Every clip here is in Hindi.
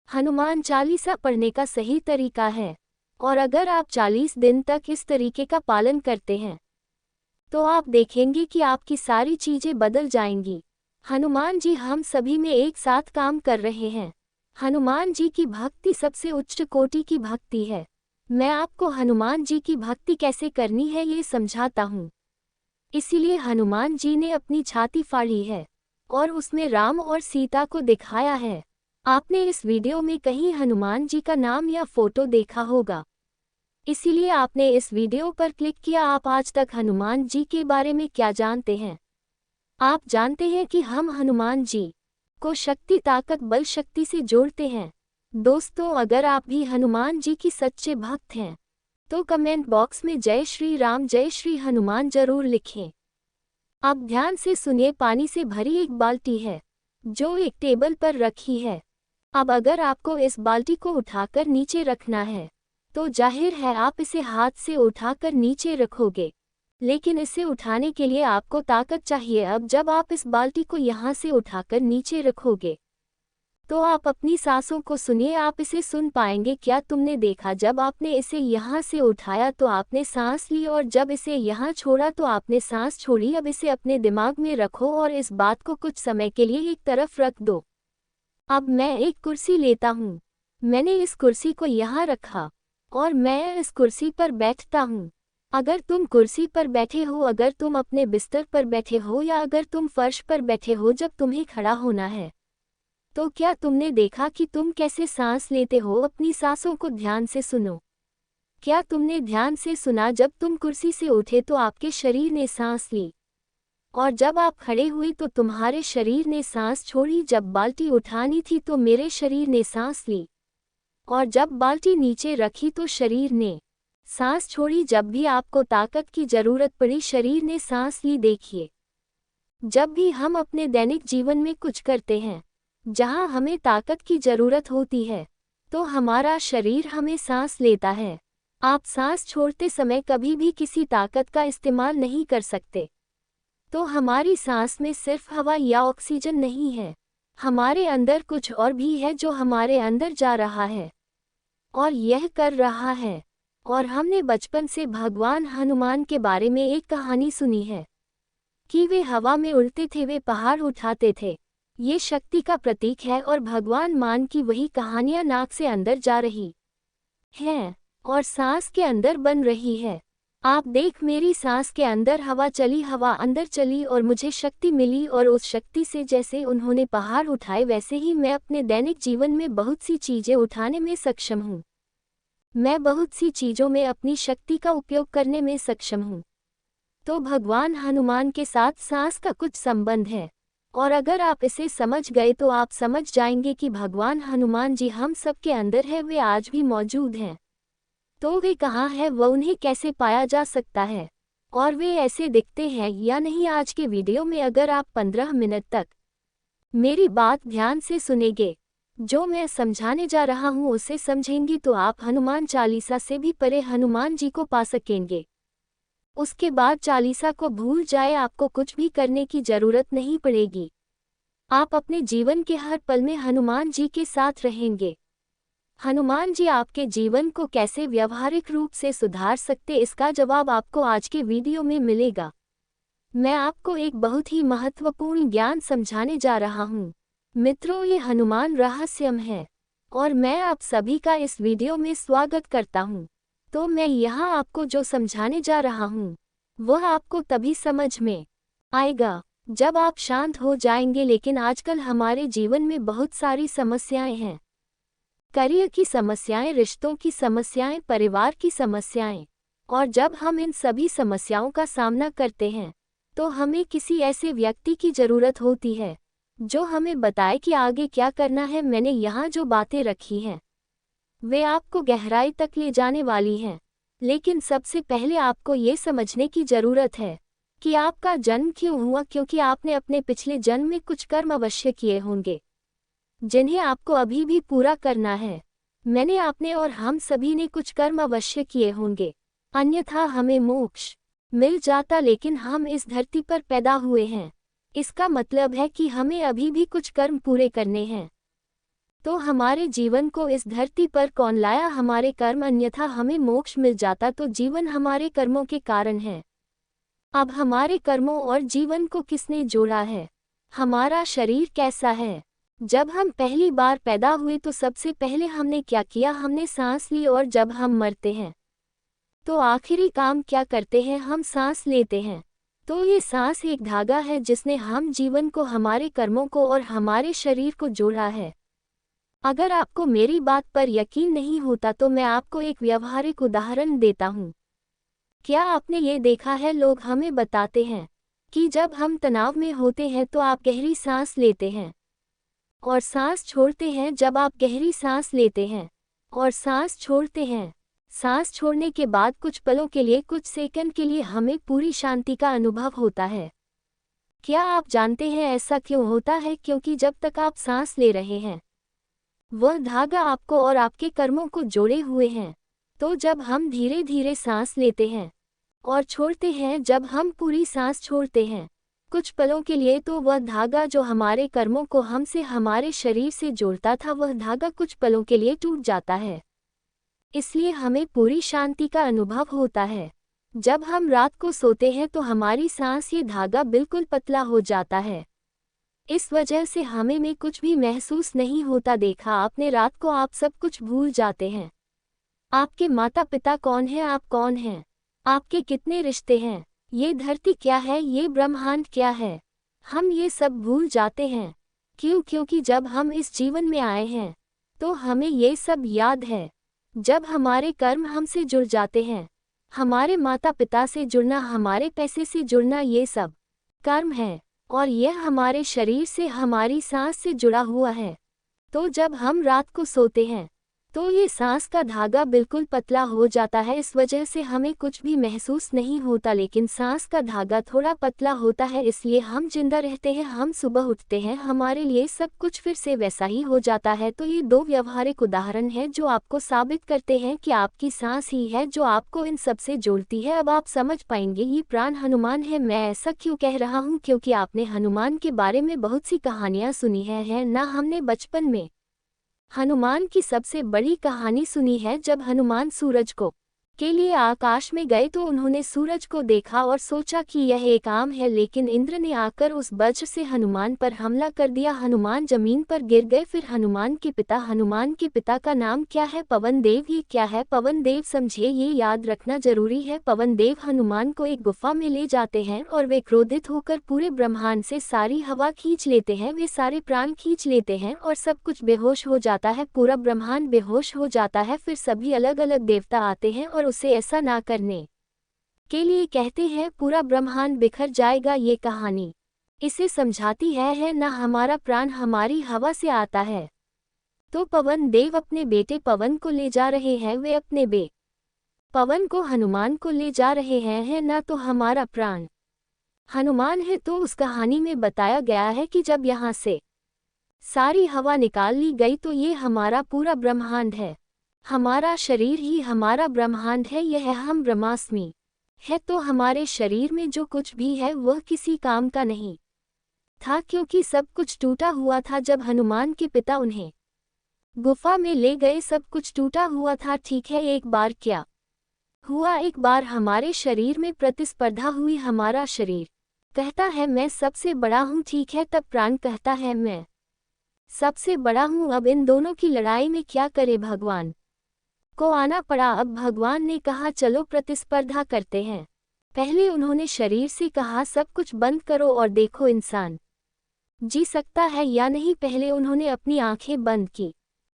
हनुमान चालीसा पढ़ने का सही तरीका है। और अगर आप 40 दिन तक इस तरीके का पालन करते हैं तो आप देखेंगे कि आपकी सारी चीजें बदल जाएंगी। हनुमान जी हम सभी में एक साथ काम कर रहे हैं। हनुमान जी की भक्ति सबसे उच्च कोटि की भक्ति है। मैं आपको हनुमान जी की भक्ति कैसे करनी है ये समझाता हूँ। इसीलिए हनुमान जी ने अपनी छाती फाड़ी है और उसमें राम और सीता को दिखाया है। आपने इस वीडियो में कहीं हनुमान जी का नाम या फोटो देखा होगा, इसीलिए आपने इस वीडियो पर क्लिक किया। आप आज तक हनुमान जी के बारे में क्या जानते हैं? आप जानते हैं कि हम हनुमान जी को शक्ति, ताकत, बल, शक्ति से जोड़ते हैं। दोस्तों, अगर आप भी हनुमान जी की सच्चे भक्त हैं तो कमेंट बॉक्स में जय श्री राम, जय श्री हनुमान जरूर लिखें। अब ध्यान से सुनिए। पानी से भरी एक बाल्टी है जो एक टेबल पर रखी है। अब अगर आपको इस बाल्टी को उठाकर नीचे रखना है तो जाहिर है आप इसे हाथ से उठाकर नीचे रखोगे, लेकिन इसे उठाने के लिए आपको ताकत चाहिए। अब जब आप इस बाल्टी को यहाँ से उठाकर नीचे रखोगे तो आप अपनी सांसों को सुनिए। आप इसे सुन पाएंगे क्या? तुमने देखा, जब आपने इसे यहाँ से उठाया तो आपने सांस ली और जब इसे यहाँ छोड़ा तो आपने सांस छोड़ी। अब इसे अपने दिमाग में रखो और इस बात को कुछ समय के लिए एक तरफ रख दो। अब मैं एक कुर्सी लेता हूँ। मैंने इस कुर्सी को यहाँ रखा और मैं इस कुर्सी पर बैठता हूँ। अगर तुम कुर्सी पर बैठे हो, अगर तुम अपने बिस्तर पर बैठे हो या अगर तुम फर्श पर बैठे हो, जब तुम्हें खड़ा होना है तो क्या तुमने देखा कि तुम कैसे सांस लेते हो? अपनी सांसों को ध्यान से सुनो। क्या तुमने ध्यान से सुना? जब तुम कुर्सी से उठे तो आपके शरीर ने सांस ली और जब आप खड़े हुए तो तुम्हारे शरीर ने सांस छोड़ी। जब बाल्टी उठानी थी तो मेरे शरीर ने सांस ली और जब बाल्टी नीचे रखी तो शरीर ने सांस छोड़ी। जब भी आपको ताकत की जरूरत पड़ी, शरीर ने सांस ली। देखिए, जब भी हम अपने दैनिक जीवन में कुछ करते हैं जहां हमें ताकत की जरूरत होती है तो हमारा शरीर हमें सांस लेता है। आप सांस छोड़ते समय कभी भी किसी ताकत का इस्तेमाल नहीं कर सकते। तो हमारी सांस में सिर्फ हवा या ऑक्सीजन नहीं है, हमारे अंदर कुछ और भी है जो हमारे अंदर जा रहा है और यह कर रहा है। और हमने बचपन से भगवान हनुमान के बारे में एक कहानी सुनी है कि वे हवा में उड़ते थे, वे पहाड़ उठाते थे। ये शक्ति का प्रतीक है और भगवान मान की वही कहानियां नाक से अंदर जा रही हैं और सांस के अंदर बन रही है। आप देख, मेरी सांस के अंदर हवा चली, हवा अंदर चली और मुझे शक्ति मिली और उस शक्ति से जैसे उन्होंने पहाड़ उठाए वैसे ही मैं अपने दैनिक जीवन में बहुत सी चीजें उठाने में सक्षम हूँ। मैं बहुत सी चीजों में अपनी शक्ति का उपयोग करने में सक्षम हूँ। तो भगवान हनुमान के साथ सांस का कुछ संबंध है और अगर आप इसे समझ गए तो आप समझ जाएंगे कि भगवान हनुमान जी हम सबके अंदर है, वे आज भी मौजूद हैं। तो वे कहाँ हैं, वह उन्हें कैसे पाया जा सकता है और वे ऐसे दिखते हैं या नहीं? आज के वीडियो में अगर आप 15 मिनट तक मेरी बात ध्यान से सुनेंगे, जो मैं समझाने जा रहा हूँ उसे समझेंगे तो आप हनुमान चालीसा से भी परे हनुमान जी को पा सकेंगे। उसके बाद चालीसा को भूल जाए, आपको कुछ भी करने की जरूरत नहीं पड़ेगी। आप अपने जीवन के हर पल में हनुमान जी के साथ रहेंगे। हनुमान जी आपके जीवन को कैसे व्यावहारिक रूप से सुधार सकते, इसका जवाब आपको आज के वीडियो में मिलेगा। मैं आपको एक बहुत ही महत्वपूर्ण ज्ञान समझाने जा रहा हूँ। मित्रों, ये हनुमान रहस्यम है और मैं आप सभी का इस वीडियो में स्वागत करता हूँ। तो मैं यहाँ आपको जो समझाने जा रहा हूँ वह आपको तभी समझ में आएगा जब आप शांत हो जाएंगे। लेकिन आजकल हमारे जीवन में बहुत सारी समस्याएं हैं। करियर की समस्याएं, रिश्तों की समस्याएं, परिवार की समस्याएं, और जब हम इन सभी समस्याओं का सामना करते हैं तो हमें किसी ऐसे व्यक्ति की जरूरत होती है जो हमें बताए कि आगे क्या करना है। मैंने यहाँ जो बातें रखी हैं वे आपको गहराई तक ले जाने वाली हैं, लेकिन सबसे पहले आपको ये समझने की जरूरत है कि आपका जन्म क्यों हुआ, क्योंकि आपने अपने पिछले जन्म में कुछ कर्म अवश्य किए होंगे जिन्हें आपको अभी भी पूरा करना है। मैंने, आपने और हम सभी ने कुछ कर्म अवश्य किए होंगे, अन्यथा हमें मोक्ष मिल जाता। लेकिन हम इस धरती पर पैदा हुए हैं, इसका मतलब है कि हमें अभी भी कुछ कर्म पूरे करने हैं। तो हमारे जीवन को इस धरती पर कौन लाया? हमारे कर्म, अन्यथा हमें मोक्ष मिल जाता। तो जीवन हमारे कर्मों के कारण है। अब हमारे कर्मों और जीवन को किसने जोड़ा है? हमारा शरीर कैसा है? जब हम पहली बार पैदा हुए तो सबसे पहले हमने क्या किया? हमने सांस ली। और जब हम मरते हैं तो आखिरी काम क्या करते हैं? हम सांस लेते हैं। तो ये सांस एक धागा है जिसने हम जीवन को, हमारे कर्मों को और हमारे शरीर को जोड़ा है। अगर आपको मेरी बात पर यकीन नहीं होता तो मैं आपको एक व्यावहारिक उदाहरण देता हूँ। क्या आपने ये देखा है, लोग हमें बताते हैं कि जब हम तनाव में होते हैं तो आप गहरी सांस लेते हैं और सांस छोड़ते हैं। जब आप गहरी सांस लेते हैं और सांस छोड़ते हैं, सांस छोड़ने के बाद कुछ पलों के लिए, कुछ सेकंड के लिए हमें पूरी शांति का अनुभव होता है। क्या आप जानते हैं ऐसा क्यों होता है? क्योंकि जब तक आप सांस ले रहे हैं वह धागा आपको और आपके कर्मों को जोड़े हुए हैं। तो जब हम धीरे धीरे सांस लेते हैं और छोड़ते हैं, जब हम पूरी सांस छोड़ते हैं कुछ पलों के लिए, तो वह धागा जो हमारे कर्मों को हमसे, हमारे शरीर से जोड़ता था, वह धागा कुछ पलों के लिए टूट जाता है। इसलिए हमें पूरी शांति का अनुभव होता है। जब हम रात को सोते हैं तो हमारी सांस, ये धागा बिल्कुल पतला हो जाता है। इस वजह से हमें में कुछ भी महसूस नहीं होता। देखा आपने, रात को आप सब कुछ भूल जाते हैं। आपके माता पिता कौन है? आप कौन हैं? आपके कितने रिश्ते हैं? ये धरती क्या है? ये ब्रह्मांड क्या है? हम ये सब भूल जाते हैं। क्यों? क्योंकि जब हम इस जीवन में आए हैं तो हमें ये सब याद है। जब हमारे कर्म हमसे जुड़ जाते हैं, हमारे माता पिता से जुड़ना, हमारे पैसे से जुड़ना, ये सब कर्म है और यह हमारे शरीर से, हमारी सांस से जुड़ा हुआ है। तो जब हम रात को सोते हैं तो ये सांस का धागा बिल्कुल पतला हो जाता है। इस वजह से हमें कुछ भी महसूस नहीं होता, लेकिन सांस का धागा थोड़ा पतला होता है, इसलिए हम जिंदा रहते हैं। हम सुबह उठते हैं, हमारे लिए सब कुछ फिर से वैसा ही हो जाता है। तो ये दो व्यावहारिक उदाहरण हैं जो आपको साबित करते हैं कि आपकी सांस ही है जो आपको इन सब से जोड़ती है। अब आप समझ पाएंगे ये प्राण हनुमान है। मैं ऐसा क्यों कह रहा हूँ? क्योंकि आपने हनुमान के बारे में बहुत सी कहानियाँ सुनी है ना? हमने बचपन में हनुमान की सबसे बड़ी कहानी सुनी है। जब हनुमान सूरज को के लिए आकाश में गए तो उन्होंने सूरज को देखा और सोचा कि यह एक आम है, लेकिन इंद्र ने आकर उस वज्र से हनुमान पर हमला कर दिया। हनुमान जमीन पर गिर गए। फिर हनुमान के पिता का नाम क्या है? पवन देव। ये क्या है पवन देव? समझिए, ये याद रखना जरूरी है। पवन देव हनुमान को एक गुफा में ले जाते हैं और वे क्रोधित होकर पूरे ब्रह्मांड से सारी हवा खींच लेते हैं, वे सारे प्राण खींच लेते हैं और सब कुछ बेहोश हो जाता है, पूरा ब्रह्मांड बेहोश हो जाता है। फिर सभी अलग अलग देवता आते हैं और उसे ऐसा ना करने के लिए कहते हैं, पूरा ब्रह्मांड बिखर जाएगा। ये कहानी इसे समझाती है ना? हमारा प्राण हमारी हवा से आता है। तो पवन देव अपने बेटे पवन को ले जा रहे हैं, वे अपने पवन को, हनुमान को ले जा रहे हैं, है ना? तो हमारा प्राण हनुमान है। तो उस कहानी में बताया गया है कि जब यहाँ से सारी हवा निकाल ली गई तो ये हमारा पूरा ब्रह्मांड है, हमारा शरीर ही हमारा ब्रह्मांड है, यह हम ब्रह्मास्मि है। तो हमारे शरीर में जो कुछ भी है वह किसी काम का नहीं था, क्योंकि सब कुछ टूटा हुआ था। जब हनुमान के पिता उन्हें गुफा में ले गए, सब कुछ टूटा हुआ था। ठीक है, एक बार क्या हुआ? एक बार हमारे शरीर में प्रतिस्पर्धा हुई। हमारा शरीर कहता है मैं सबसे बड़ा हूँ, ठीक है, तब प्राण कहता है मैं सबसे बड़ा हूँ। अब इन दोनों की लड़ाई में क्या करे? भगवान को आना पड़ा। अब भगवान ने कहा चलो प्रतिस्पर्धा करते हैं। पहले उन्होंने शरीर से कहा सब कुछ बंद करो और देखो इंसान जी सकता है या नहीं। पहले उन्होंने अपनी आंखें बंद की,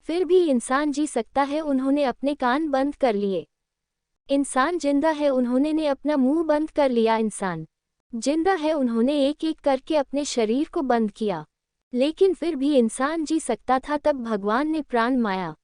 फिर भी इंसान जी सकता है। उन्होंने अपने कान बंद कर लिए, इंसान जिंदा है। उन्होंने अपना मुंह बंद कर लिया, इंसान जिंदा है। उन्होंने एक एक करके अपने शरीर को बंद किया, लेकिन फिर भी इंसान जी सकता था। तब भगवान ने प्राण माया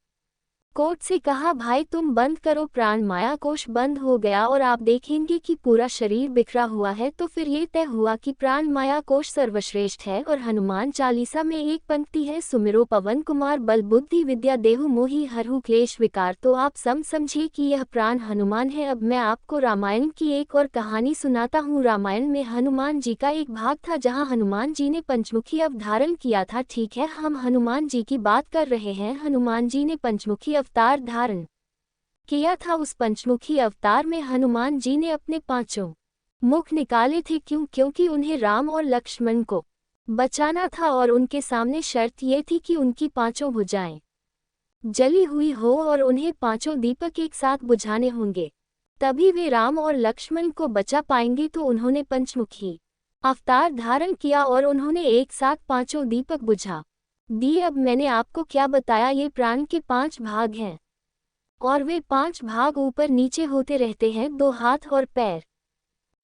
कोर्ट से कहा भाई तुम बंद करो, प्राण माया कोश बंद हो गया और आप देखेंगे कि पूरा शरीर बिखरा हुआ है। तो फिर ये तय हुआ कि प्राण माया कोश सर्वश्रेष्ठ है और हनुमान चालीसा में एक पंक्ति है, सुमिरो पवन कुमार बल बुद्धि विद्या देहु मोहि हरहु क्लेश विकार। तो आप समझिए कि यह प्राण हनुमान है। अब मैं आपको रामायण की एक और कहानी सुनाता हूँ। रामायण में हनुमान जी का एक भाग था जहाँ हनुमान जी ने पंचमुखी अवधारण किया था। ठीक है, हम हनुमान जी की बात कर रहे हैं। हनुमान जी ने पंचमुखी अवतार धारण किया था। उस पंचमुखी अवतार में हनुमान जी ने अपने पांचों मुख निकाले थे। क्योंकि उन्हें राम और लक्ष्मण को बचाना था और उनके सामने शर्त ये थी कि उनकी पांचों भुजाएं जली हुई हो और उन्हें पांचों दीपक एक साथ बुझाने होंगे, तभी वे राम और लक्ष्मण को बचा पाएंगे। तो उन्होंने पंचमुखी अवतार धारण किया और उन्होंने एक साथ पांचों दीपक बुझा दिए। अब मैंने आपको क्या बताया, ये प्राण के 5 भाग हैं और वे 5 भाग ऊपर नीचे होते रहते हैं। 2 हाथ और पैर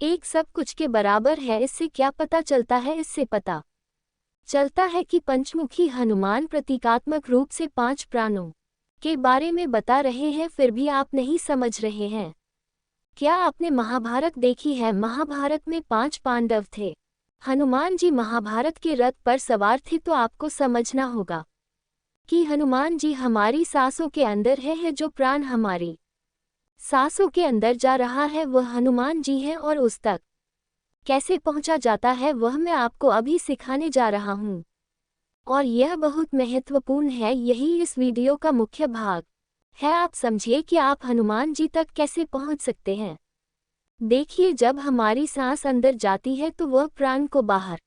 एक सब कुछ के बराबर है। इससे क्या पता चलता है? इससे पता चलता है कि पंचमुखी हनुमान प्रतीकात्मक रूप से 5 प्राणों के बारे में बता रहे हैं। फिर भी आप नहीं समझ रहे हैं। क्या आपने महाभारत देखी है? महाभारत में 5 पांडव थे। हनुमान जी महाभारत के रथ पर सवार थे। तो आपको समझना होगा कि हनुमान जी हमारी सांसों के अंदर है जो प्राण हमारी सांसों के अंदर जा रहा है वह हनुमान जी है। और उस तक कैसे पहुंचा जाता है वह मैं आपको अभी सिखाने जा रहा हूं और यह बहुत महत्वपूर्ण है। यही इस वीडियो का मुख्य भाग है। आप समझिए कि आप हनुमान जी तक कैसे पहुंच सकते हैं। देखिए, जब हमारी सांस अंदर जाती है तो वह प्राण को बाहर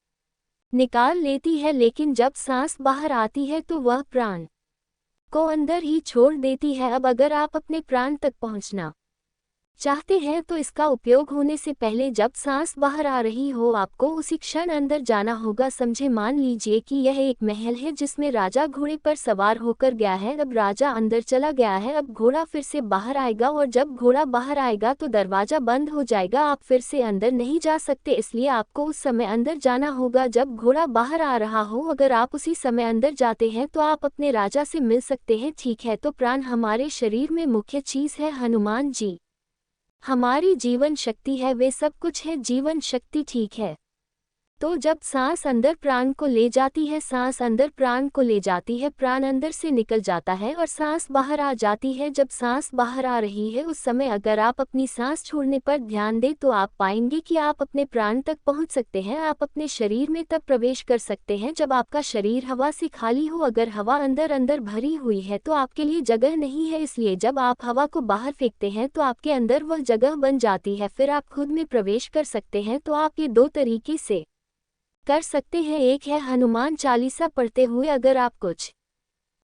निकाल लेती है, लेकिन जब सांस बाहर आती है तो वह प्राण को अंदर ही छोड़ देती है। अब अगर आप अपने प्राण तक पहुंचना चाहते हैं तो इसका उपयोग होने से पहले जब सांस बाहर आ रही हो आपको उसी क्षण अंदर जाना होगा। समझे? मान लीजिए कि यह एक महल है जिसमें राजा घोड़े पर सवार होकर गया है। अब राजा अंदर चला गया है। अब घोड़ा फिर से बाहर आएगा और जब घोड़ा बाहर आएगा तो दरवाजा बंद हो जाएगा। आप फिर से अंदर नहीं जा सकते, इसलिए आपको उस समय अंदर जाना होगा जब घोड़ा बाहर आ रहा हो। अगर आप उसी समय अंदर जाते हैं तो आप अपने राजा से मिल सकते हैं। ठीक है, तो प्राण हमारे शरीर में मुख्य चीज है। हनुमान जी हमारी जीवन शक्ति है, वे सब कुछ है जीवन शक्ति। ठीक है, तो जब सांस अंदर प्राण को ले जाती है, सांस अंदर प्राण को ले जाती है, प्राण अंदर से निकल जाता है और सांस बाहर आ जाती है। जब सांस बाहर आ रही है उस समय अगर आप अपनी सांस छोड़ने पर ध्यान दें तो आप पाएंगे कि आप अपने प्राण तक पहुंच सकते हैं। आप अपने शरीर में तब प्रवेश कर सकते हैं जब आपका शरीर हवा से खाली हो। अगर हवा अंदर अंदर भरी हुई है तो आपके लिए जगह नहीं है, इसलिए जब आप हवा को बाहर फेंकते हैं तो आपके अंदर वह जगह बन जाती है, फिर आप खुद में प्रवेश कर सकते हैं। तो आप ये 2 तरीके से कर सकते हैं। एक है हनुमान चालीसा पढ़ते हुए। अगर आप कुछ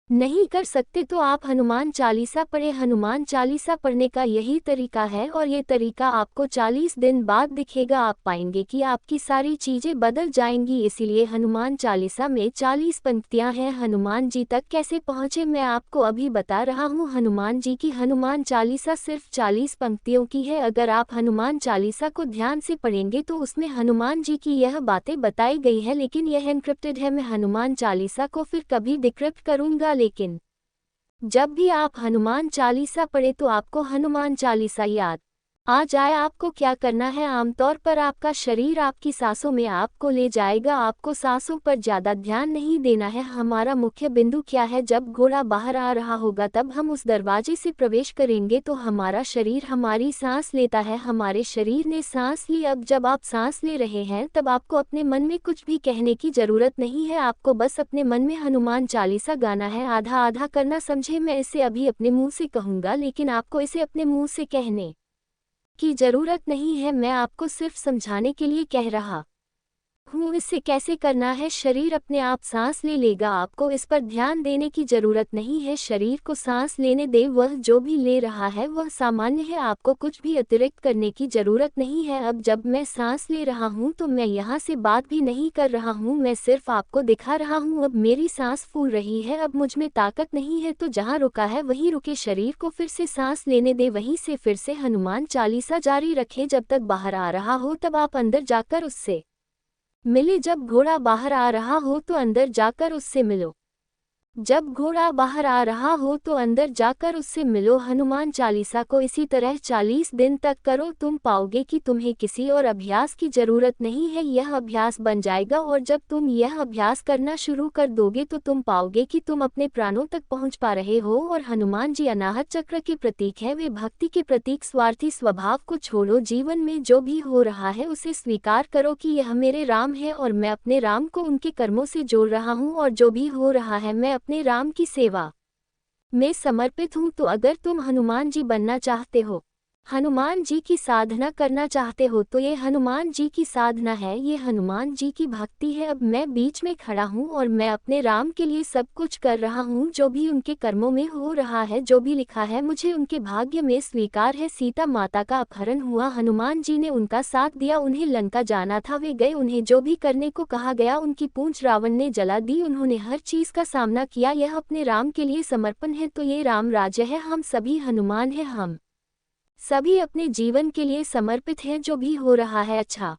नहीं कर सकते तो आप हनुमान चालीसा पढ़े। हनुमान चालीसा पढ़ने का यही तरीका है और ये तरीका आपको 40 दिन बाद दिखेगा। आप पाएंगे कि आपकी सारी चीजें बदल जाएंगी। इसीलिए हनुमान चालीसा में 40 पंक्तियां हैं। हनुमान जी तक कैसे पहुंचे मैं आपको अभी बता रहा हूं। हनुमान जी की हनुमान चालीसा सिर्फ 40 पंक्तियों की है। अगर आप हनुमान चालीसा को ध्यान से पढ़ेंगे तो उसमें हनुमान जी की यह बातें बताई गई है, लेकिन यह एनक्रिप्टेड है। मैं हनुमान चालीसा को फिर कभी डिक्रिप्ट करूंगा, लेकिन जब भी आप हनुमान चालीसा पढ़े तो आपको हनुमान चालीसा याद आ जाए। आपको क्या करना है, आमतौर पर आपका शरीर आपकी सांसों में आपको ले जाएगा। आपको सांसों पर ज्यादा ध्यान नहीं देना है। हमारा मुख्य बिंदु क्या है, जब घोड़ा बाहर आ रहा होगा तब हम उस दरवाजे से प्रवेश करेंगे तो हमारा शरीर हमारी सांस लेता है। हमारे शरीर ने सांस ली। अब जब आप सांस ले रहे हैं तब आपको अपने मन में कुछ भी कहने की जरूरत नहीं है। आपको बस अपने मन में हनुमान चालीसा गाना है, आधा आधा करना। समझे? मैं इसे अभी अपने मुंह से कहूंगा, लेकिन आपको इसे अपने मुंह से कहने की जरूरत नहीं है। मैं आपको सिर्फ समझाने के लिए कह रहा हूँ इससे कैसे करना है। शरीर अपने आप सांस ले लेगा, आपको इस पर ध्यान देने की जरूरत नहीं है। शरीर को सांस लेने दे, वह जो भी ले रहा है वह सामान्य है। आपको कुछ भी अतिरिक्त करने की जरूरत नहीं है। अब जब मैं सांस ले रहा हूँ तो मैं यहाँ से बात भी नहीं कर रहा हूँ, मैं सिर्फ आपको दिखा रहा हूँ। अब मेरी सांस फूल रही है, अब मुझ में ताकत नहीं है, तो जहाँ रुका है वहीं रुके। शरीर को फिर से सांस लेने दे, वहीं से फिर से हनुमान चालीसा जारी रखे। जब तक बाहर आ रहा हो तब आप अंदर जाकर उससे मिले। जब घोड़ा बाहर आ रहा हो तो अंदर जाकर उससे मिलो। जब घोड़ा बाहर आ रहा हो तो अंदर जाकर उससे मिलो। हनुमान चालीसा को इसी तरह 40 दिन तक करो, तुम पाओगे कि तुम्हें किसी और अभ्यास की जरूरत नहीं है, यह अभ्यास बन जाएगा। और जब तुम यह अभ्यास करना शुरू कर दोगे तो तुम पाओगे कि तुम अपने प्राणों तक पहुंच पा रहे हो। और हनुमान जी अनाहत चक्र के प्रतीक है, वे भक्ति के प्रतीक। स्वार्थी स्वभाव को छोड़ो, जीवन में जो भी हो रहा है उसे स्वीकार करो कि यह मेरे राम है और मैं अपने राम को उनके कर्मों से जोड़ रहा हूँ, और जो भी हो रहा है मैं अपने राम की सेवा में समर्पित हूँ। तो अगर तुम हनुमान जी बनना चाहते हो, हनुमान जी की साधना करना चाहते हो, तो ये हनुमान जी की साधना है, ये हनुमान जी की भक्ति है। अब मैं बीच में खड़ा हूँ और मैं अपने राम के लिए सब कुछ कर रहा हूँ। जो भी उनके कर्मों में हो रहा है, जो भी लिखा है, मुझे उनके भाग्य में स्वीकार है। सीता माता का अपहरण हुआ, हनुमान जी ने उनका साथ दिया। उन्हें लंका जाना था, वे गए, उन्हें जो भी करने को कहा गया, उनकी पूंछ रावण ने जला दी। उन्होंने हर चीज का सामना किया, यह अपने राम के लिए समर्पण है। तो ये राम राज्य है, हम सभी हनुमान हैं, हम सभी अपने जीवन के लिए समर्पित हैं। जो भी हो रहा है अच्छा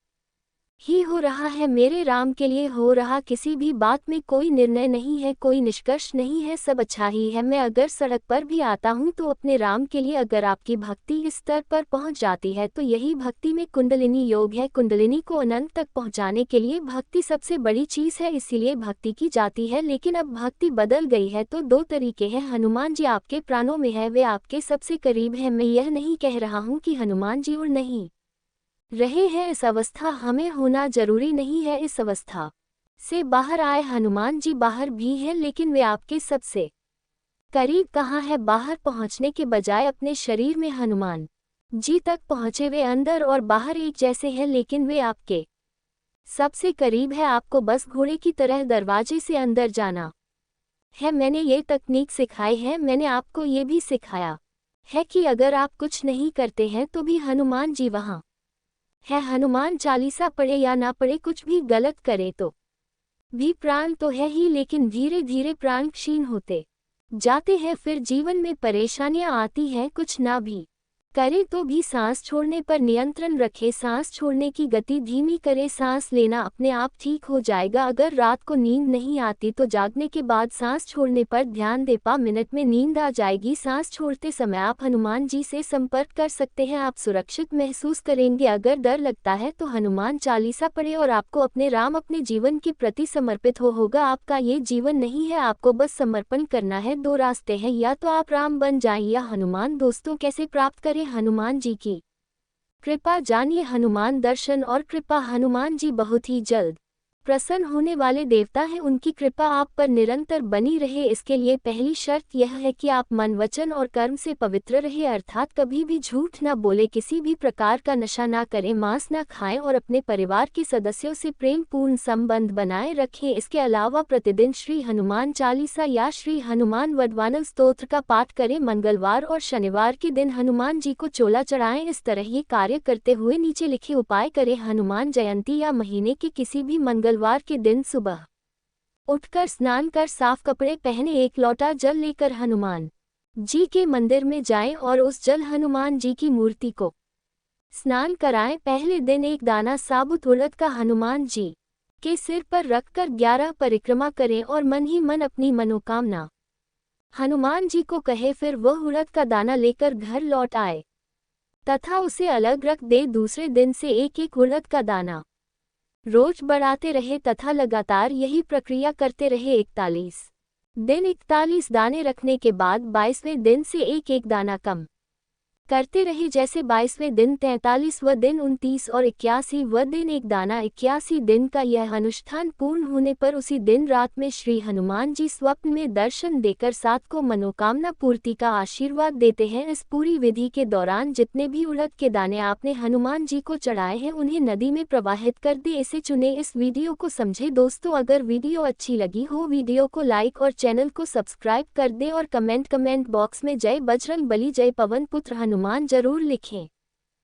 ही हो रहा है, मेरे राम के लिए हो रहा। किसी भी बात में कोई निर्णय नहीं है, कोई निष्कर्ष नहीं है, सब अच्छा ही है। मैं अगर सड़क पर भी आता हूँ तो अपने राम के लिए। अगर आपकी भक्ति इस स्तर पर पहुँच जाती है तो यही भक्ति में कुंडलिनी योग है। कुंडलिनी को अनंत तक पहुँचाने के लिए भक्ति सबसे बड़ी चीज़ है, इसीलिए भक्ति की जाती है। लेकिन अब भक्ति बदल गई है, तो दो तरीके हैं। हनुमान जी आपके प्राणों में है, वे आपके सबसे करीब है। मैं यह नहीं कह रहा हूँ कि हनुमान जी उड़ नहीं रहे हैं, इस अवस्था हमें होना जरूरी नहीं है। इस अवस्था से बाहर आए हनुमान जी बाहर भी हैं, लेकिन वे आपके सबसे करीब कहाँ है? बाहर पहुँचने के बजाय अपने शरीर में हनुमान जी तक पहुँचे। वे अंदर और बाहर एक जैसे हैं, लेकिन वे आपके सबसे करीब है। आपको बस घोड़े की तरह दरवाजे से अंदर जाना है। मैंने ये तकनीक सिखाई है, मैंने आपको ये भी सिखाया है कि अगर आप कुछ नहीं करते हैं तो भी हनुमान जी वहाँ है। हनुमान चालीसा पढ़े या ना पढ़े, कुछ भी गलत करे तो भी प्राण तो है ही, लेकिन धीरे धीरे प्राण क्षीण होते जाते हैं। फिर जीवन में परेशानियां आती हैं, कुछ ना भी करे तो भी सांस छोड़ने पर नियंत्रण रखे, सांस छोड़ने की गति धीमी करे, सांस लेना अपने आप ठीक हो जाएगा। अगर रात को नींद नहीं आती तो जागने के बाद सांस छोड़ने पर ध्यान दे, 5 मिनट में नींद आ जाएगी। सांस छोड़ते समय आप हनुमान जी से संपर्क कर सकते हैं, आप सुरक्षित महसूस करेंगे। अगर डर लगता है तो हनुमान चालीसा पढ़े और आपको अपने राम, अपने जीवन के प्रति समर्पित होगा। आपका ये जीवन नहीं है, आपको बस समर्पण करना है। 2 रास्ते हैं, या तो आप राम बन जाएं या हनुमान। दोस्तों, कैसे प्राप्त करें हनुमान जी की कृपा? जानिए हनुमान दर्शन और कृपा। हनुमान जी बहुत ही जल्द प्रसन्न होने वाले देवता हैं, उनकी कृपा आप पर निरंतर बनी रहे। इसके लिए पहली शर्त यह है कि आप मन, वचन और कर्म से पवित्र रहे, अर्थात कभी भी झूठ न बोले, किसी भी प्रकार का नशा ना करें, मांस न खाएं और अपने परिवार के सदस्यों से प्रेम पूर्ण संबंध बनाए रखें। इसके अलावा प्रतिदिन श्री हनुमान चालीसा या श्री हनुमान वरदानम स्तोत्र का पाठ करें। मंगलवार और शनिवार के दिन हनुमान जी को चोला चढ़ाएं। इस तरह ये कार्य करते हुए नीचे लिखे उपाय करें। हनुमान जयंती या महीने के किसी भी मंगलवार के दिन सुबह उठकर स्नान कर साफ कपड़े पहने, 1 लोटा जल लेकर हनुमान जी के मंदिर में जाएं और उस जल हनुमान जी की मूर्ति को स्नान कराएं। पहले दिन 1 दाना साबुत उड़द का हनुमान जी के सिर पर रखकर 11 परिक्रमा करें और मन ही मन अपनी मनोकामना हनुमान जी को कहे। फिर वह उड़द का दाना लेकर घर लौट आए तथा उसे अलग रख दे। दूसरे दिन से 1-1 उड़द का दाना रोज बढ़ाते रहे तथा लगातार यही प्रक्रिया करते रहे। 41 दिन 41 दाने रखने के बाद 22वें दिन से 1-1 दाना कम करते रहे। जैसे 22वें दिन 43वां दिन 29 और 81वां दिन 1 दाना। 81 दिन का यह अनुष्ठान पूर्ण होने पर उसी दिन रात में श्री हनुमान जी स्वप्न में दर्शन देकर 7 को मनोकामना पूर्ति का आशीर्वाद देते हैं। इस पूरी विधि के दौरान जितने भी उड़द के दाने आपने हनुमान जी को चढ़ाए हैं उन्हें नदी में प्रवाहित कर दे। इसे चुने। इस वीडियो को समझे। दोस्तों, अगर वीडियो अच्छी लगी हो, वीडियो को लाइक और चैनल को सब्सक्राइब कर दें और कमेंट बॉक्स में जय बजरंग बली, जय पवन पुत्र हनुमान जरूर लिखें।